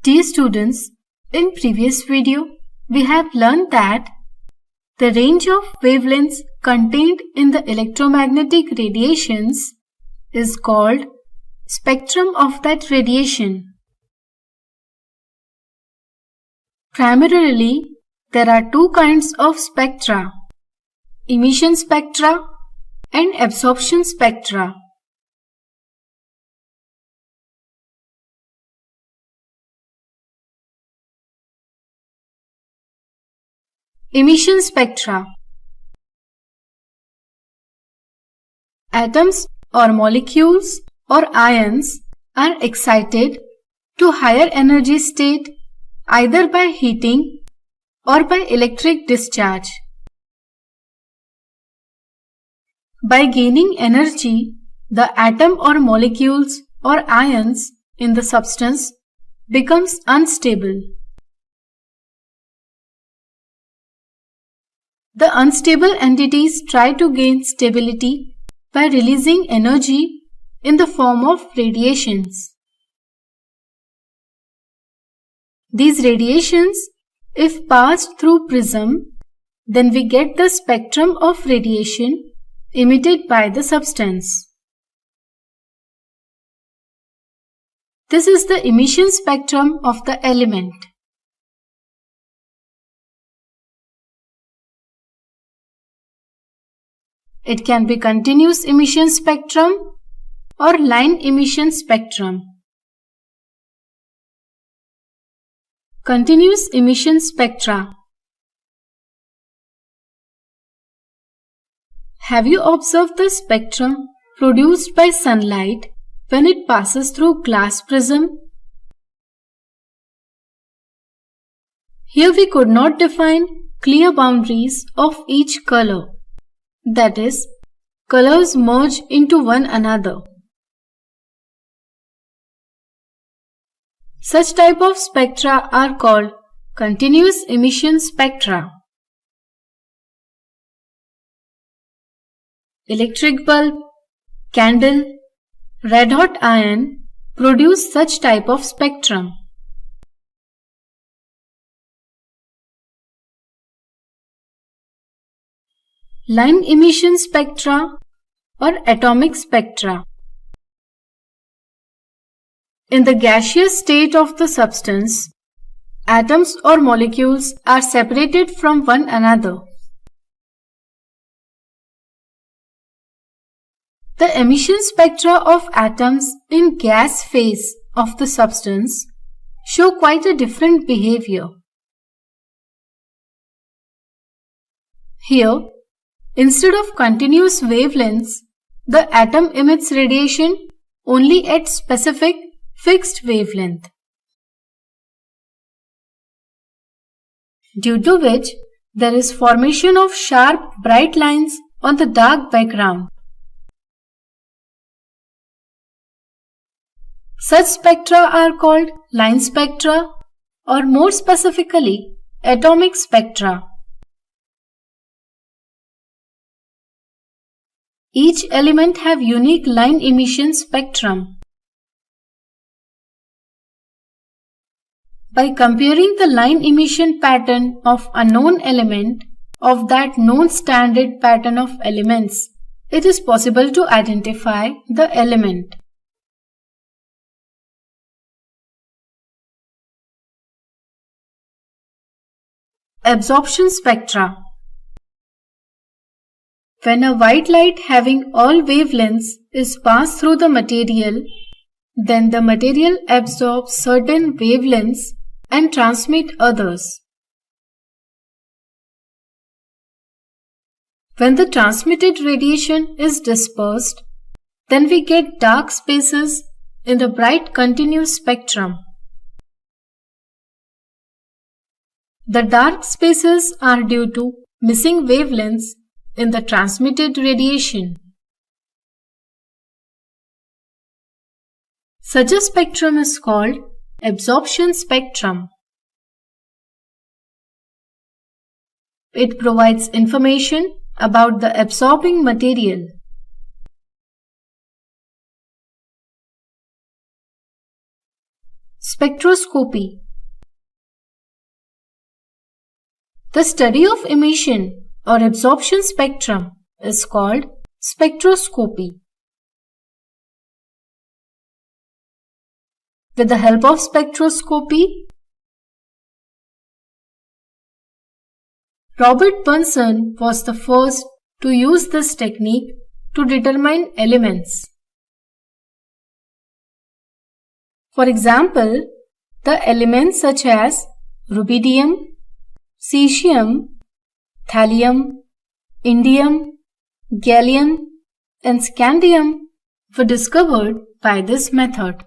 Dear students, in previous video, we have learned that the range of wavelengths contained in the electromagnetic radiations is called spectrum of that radiation. Primarily, there are two kinds of spectra, emission spectra and absorption spectra. Emission spectra. Atoms or molecules or ions are excited to higher energy state either by heating or by electric discharge. By gaining energy, the atom or molecules or ions in the substance becomes unstable. The unstable entities try to gain stability by releasing energy in the form of radiations. These radiations, if passed through prism, then we get the spectrum of radiation emitted by the substance. This is the emission spectrum of the element. It can be continuous emission spectrum or line emission spectrum. Continuous emission spectra. Have you observed the spectrum produced by sunlight when it passes through glass prism? Here we could not define clear boundaries of each color. That is, colors merge into one another. Such type of spectra are called continuous emission spectra. Electric bulb, candle, red hot iron produce such type of spectrum. Line emission spectra or atomic spectra. In the gaseous state of the substance, atoms or molecules are separated from one another. The emission spectra of atoms in gas phase of the substance show quite a different behavior. Here, instead of continuous wavelengths, the atom emits radiation only at specific fixed wavelength, due to which there is formation of sharp bright lines on the dark background. Such spectra are called line spectra or more specifically atomic spectra. Each element have unique line emission spectrum. By comparing the line emission pattern of a known element of that known standard pattern of elements, it is possible to identify the element. Absorption spectra. When a white light having all wavelengths is passed through the material, then the material absorbs certain wavelengths and transmit others. When the transmitted radiation is dispersed, then we get dark spaces in the bright continuous spectrum. The dark spaces are due to missing wavelengths in the transmitted radiation. Such a spectrum is called absorption spectrum. It provides information about the absorbing material. Spectroscopy. The study of emission or absorption spectrum is called spectroscopy. With the help of spectroscopy, Robert Bunsen was the first to use this technique to determine elements. For example, the elements such as rubidium, cesium, thallium, indium, gallium, and scandium were discovered by this method.